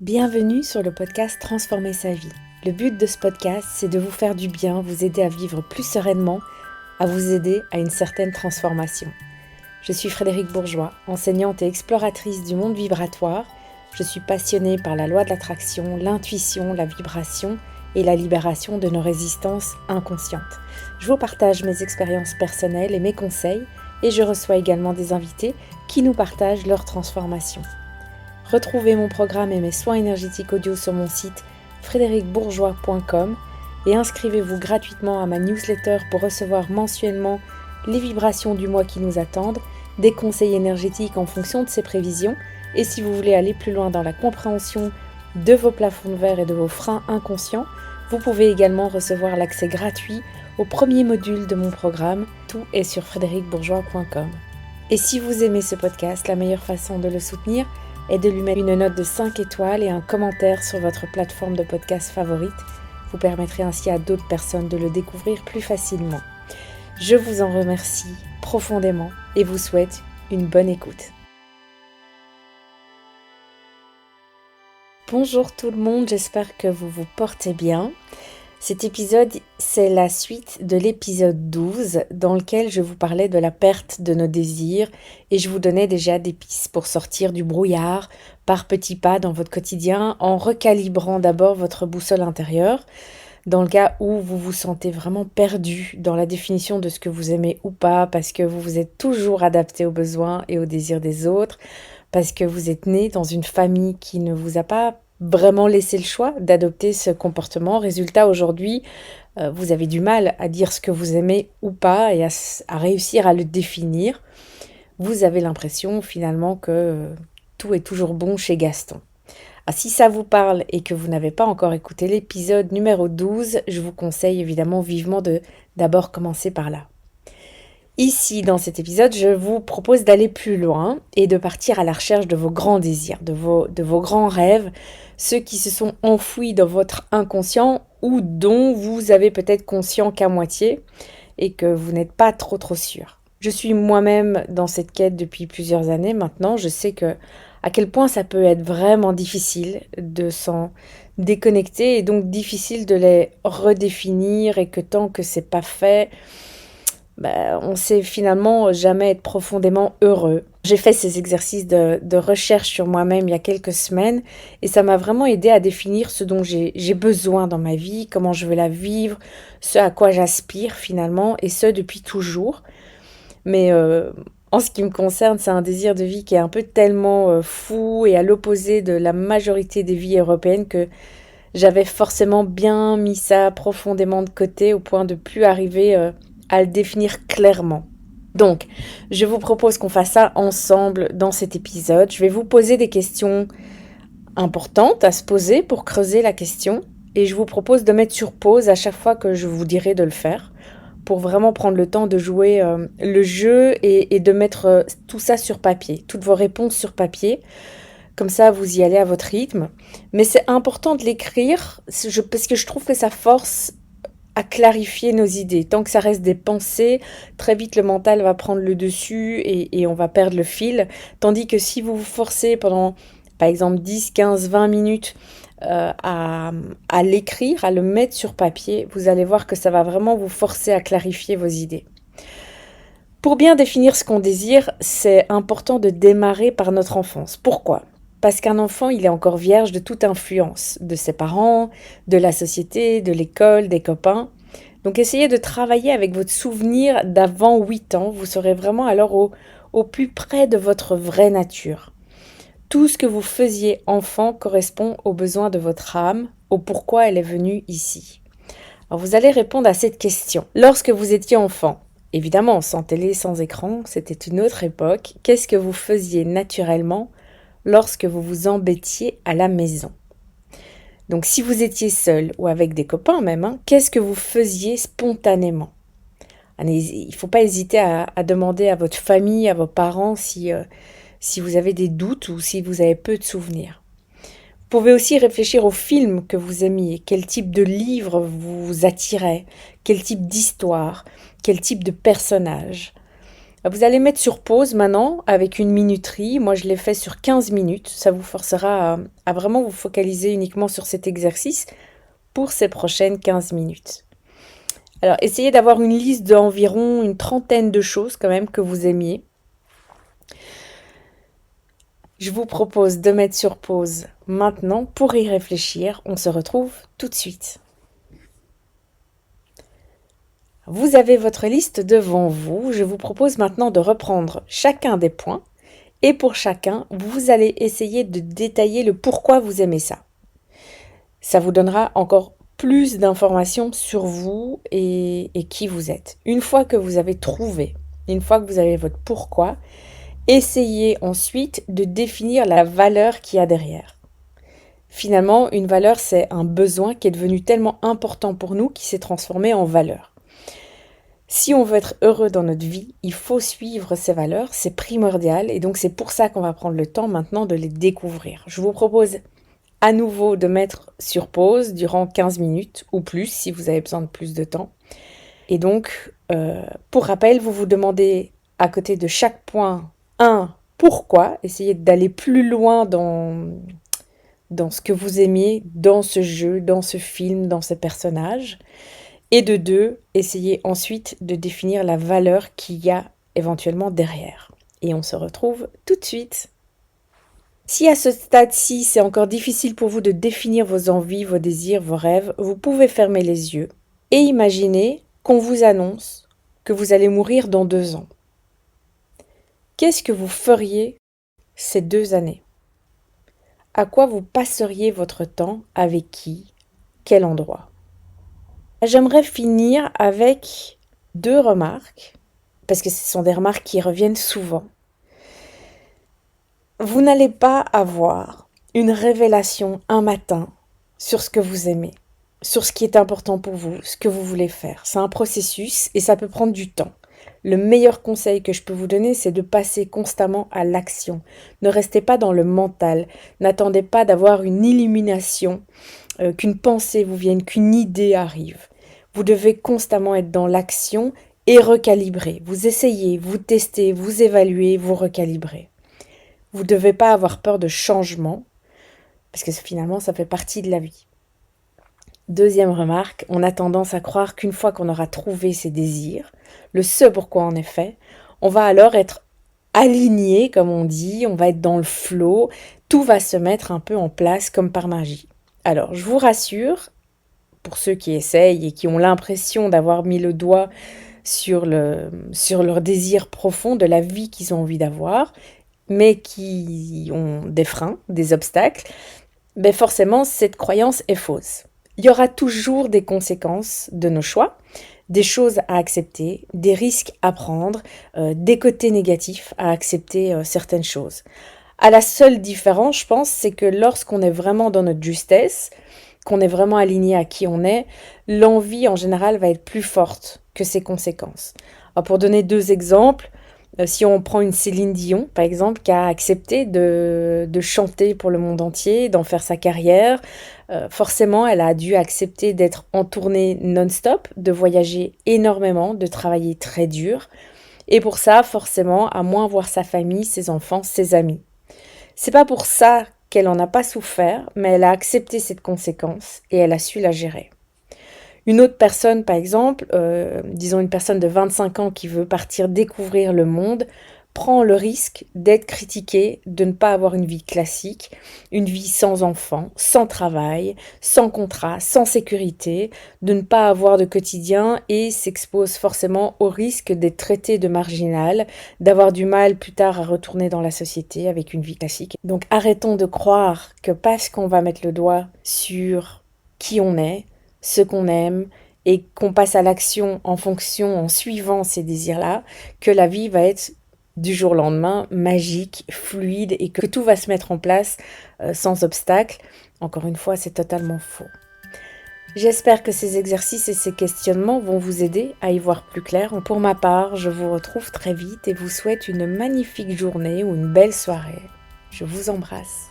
Bienvenue sur le podcast Transformer sa vie. Le but de ce podcast, c'est de vous faire du bien, vous aider à vivre plus sereinement, à vous aider à une certaine transformation. Je suis Frédérique Bourgeois, enseignante et exploratrice du monde vibratoire. Je suis passionnée par la loi de l'attraction, l'intuition, la vibration et la libération de nos résistances inconscientes. Je vous partage mes expériences personnelles et mes conseils et je reçois également des invités qui nous partagent leur transformation. Retrouvez mon programme et mes soins énergétiques audio sur mon site frédéricbourgeois.com et inscrivez-vous gratuitement à ma newsletter pour recevoir mensuellement les vibrations du mois qui nous attendent, des conseils énergétiques en fonction de ces prévisions et si vous voulez aller plus loin dans la compréhension de vos plafonds de verre et de vos freins inconscients, vous pouvez également recevoir l'accès gratuit au premier module de mon programme. Tout est sur frédéricbourgeois.com. Et si vous aimez ce podcast, la meilleure façon de le soutenir est de lui mettre une note de 5 étoiles et un commentaire sur votre plateforme de podcast favorite. Vous permettrez ainsi à d'autres personnes de le découvrir plus facilement. Je vous en remercie profondément et vous souhaite une bonne écoute. Bonjour tout le monde, j'espère que vous vous portez bien. Cet épisode, c'est la suite de l'épisode 12 dans lequel je vous parlais de la perte de nos désirs et je vous donnais déjà des pistes pour sortir du brouillard par petits pas dans votre quotidien en recalibrant d'abord votre boussole intérieure dans le cas où vous vous sentez vraiment perdu dans la définition de ce que vous aimez ou pas parce que vous vous êtes toujours adapté aux besoins et aux désirs des autres, parce que vous êtes né dans une famille qui ne vous a pas vraiment laissé le choix d'adopter ce comportement. Résultat, aujourd'hui, vous avez du mal à dire ce que vous aimez ou pas et à réussir à le définir. Vous avez l'impression finalement que tout est toujours bon chez Gaston. Ah, si ça vous parle et que vous n'avez pas encore écouté l'épisode numéro 12, je vous conseille évidemment vivement de d'abord commencer par là. Ici, dans cet épisode, je vous propose d'aller plus loin et de partir à la recherche de vos grands désirs, de vos grands rêves, ceux qui se sont enfouis dans votre inconscient ou dont vous avez peut-être conscient qu'à moitié et que vous n'êtes pas trop sûr. Je suis moi-même dans cette quête depuis plusieurs années maintenant. Je sais à quel point ça peut être vraiment difficile de s'en déconnecter et donc difficile de les redéfinir et que tant que c'est pas fait, on sait finalement jamais être profondément heureux. J'ai fait ces exercices de recherche sur moi-même il y a quelques semaines et ça m'a vraiment aidé à définir ce dont j'ai besoin dans ma vie, comment je veux la vivre, ce à quoi j'aspire finalement et ce depuis toujours. Mais en ce qui me concerne, c'est un désir de vie qui est un peu tellement fou et à l'opposé de la majorité des vies européennes que j'avais forcément bien mis ça profondément de côté au point de plus arriver à le définir clairement. Donc, je vous propose qu'on fasse ça ensemble dans cet épisode. Je vais vous poser des questions importantes à se poser pour creuser la question et je vous propose de mettre sur pause à chaque fois que je vous dirai de le faire pour vraiment prendre le temps de jouer le jeu et de mettre tout ça sur papier, toutes vos réponses sur papier. Comme ça, vous y allez à votre rythme. Mais c'est important de l'écrire parce que je trouve que ça force à clarifier nos idées. Tant que ça reste des pensées, très vite le mental va prendre le dessus et on va perdre le fil. Tandis que si vous vous forcez pendant, par exemple, 10, 15, 20 minutes à l'écrire, à le mettre sur papier, vous allez voir que ça va vraiment vous forcer à clarifier vos idées. Pour bien définir ce qu'on désire, c'est important de démarrer par notre enfance. Pourquoi ? Parce qu'un enfant, il est encore vierge de toute influence, de ses parents, de la société, de l'école, des copains. Donc essayez de travailler avec votre souvenir d'avant 8 ans, vous serez vraiment alors au plus près de votre vraie nature. Tout ce que vous faisiez enfant correspond aux besoins de votre âme, au pourquoi elle est venue ici. Alors vous allez répondre à cette question. Lorsque vous étiez enfant, évidemment sans télé, sans écran, c'était une autre époque, qu'est-ce que vous faisiez naturellement lorsque vous vous embêtiez à la maison? Donc si vous étiez seul ou avec des copains même, qu'est-ce que vous faisiez spontanément? Il ne faut pas hésiter à demander à votre famille, à vos parents si vous avez des doutes ou si vous avez peu de souvenirs. Vous pouvez aussi réfléchir aux films que vous aimiez, quel type de livre vous attirait, quel type d'histoire, quel type de personnage. Vous allez mettre sur pause maintenant avec une minuterie. Moi, je l'ai fait sur 15 minutes. Ça vous forcera à vraiment vous focaliser uniquement sur cet exercice pour ces prochaines 15 minutes. Alors, essayez d'avoir une liste d'environ une trentaine de choses quand même que vous aimiez. Je vous propose de mettre sur pause maintenant pour y réfléchir. On se retrouve tout de suite. Vous avez votre liste devant vous. Je vous propose maintenant de reprendre chacun des points. Et pour chacun, vous allez essayer de détailler le pourquoi vous aimez ça. Ça vous donnera encore plus d'informations sur vous et qui vous êtes. Une fois que vous avez trouvé, une fois que vous avez votre pourquoi, essayez ensuite de définir la valeur qu'il y a derrière. Finalement, une valeur, c'est un besoin qui est devenu tellement important pour nous qu'il s'est transformé en valeur. Si on veut être heureux dans notre vie, il faut suivre ces valeurs, c'est primordial et donc c'est pour ça qu'on va prendre le temps maintenant de les découvrir. Je vous propose à nouveau de mettre sur pause durant 15 minutes ou plus si vous avez besoin de plus de temps. Et donc, pour rappel, vous vous demandez à côté de chaque point, pourquoi, essayez d'aller plus loin dans ce que vous aimiez, dans ce jeu, dans ce film, dans ce personnage. Et de 2, essayez ensuite de définir la valeur qu'il y a éventuellement derrière. Et on se retrouve tout de suite. Si à ce stade-ci, c'est encore difficile pour vous de définir vos envies, vos désirs, vos rêves, vous pouvez fermer les yeux et imaginer qu'on vous annonce que vous allez mourir dans 2 ans. Qu'est-ce que vous feriez ces 2 années? À quoi vous passeriez votre temps? Avec qui? Quel endroit? J'aimerais finir avec 2 remarques, parce que ce sont des remarques qui reviennent souvent. Vous n'allez pas avoir une révélation un matin sur ce que vous aimez, sur ce qui est important pour vous, ce que vous voulez faire. C'est un processus et ça peut prendre du temps. Le meilleur conseil que je peux vous donner, c'est de passer constamment à l'action. Ne restez pas dans le mental. N'attendez pas d'avoir une illumination, qu'une pensée vous vienne, qu'une idée arrive. Vous devez constamment être dans l'action et recalibrer. Vous essayez, vous testez, vous évaluez, vous recalibrez. Vous ne devez pas avoir peur de changement, parce que finalement, ça fait partie de la vie. Deuxième remarque, on a tendance à croire qu'une fois qu'on aura trouvé ses désirs, le ce pourquoi on est fait, on va alors être aligné, comme on dit, on va être dans le flow, tout va se mettre un peu en place comme par magie. Alors, je vous rassure, pour ceux qui essayent et qui ont l'impression d'avoir mis le doigt sur leur désir profond de la vie qu'ils ont envie d'avoir, mais qui ont des freins, des obstacles, ben forcément, cette croyance est fausse. Il y aura toujours des conséquences de nos choix, des choses à accepter, des risques à prendre, des côtés négatifs à accepter certaines choses. À la seule différence, je pense, c'est que lorsqu'on est vraiment dans notre justesse, qu'on est vraiment aligné à qui on est, l'envie en général va être plus forte que ses conséquences. Alors, pour donner 2 exemples, si on prend une Céline Dion, par exemple, qui a accepté de chanter pour le monde entier, d'en faire sa carrière, forcément, elle a dû accepter d'être en tournée non-stop, de voyager énormément, de travailler très dur. Et pour ça, forcément, à moins voir sa famille, ses enfants, ses amis. C'est pas pour ça qu'elle en a pas souffert, mais elle a accepté cette conséquence et elle a su la gérer. Une autre personne, par exemple, disons une personne de 25 ans qui veut partir découvrir le monde, prend le risque d'être critiquée, de ne pas avoir une vie classique, une vie sans enfants, sans travail, sans contrat, sans sécurité, de ne pas avoir de quotidien et s'expose forcément au risque d'être traitée de marginale, d'avoir du mal plus tard à retourner dans la société avec une vie classique. Donc arrêtons de croire que parce qu'on va mettre le doigt sur qui on est, ce qu'on aime, et qu'on passe à l'action en fonction, en suivant ces désirs-là, que la vie va être du jour au lendemain magique, fluide, et que tout va se mettre en place sans obstacle. Encore une fois, c'est totalement faux. J'espère que ces exercices et ces questionnements vont vous aider à y voir plus clair. Pour ma part, je vous retrouve très vite et vous souhaite une magnifique journée ou une belle soirée. Je vous embrasse.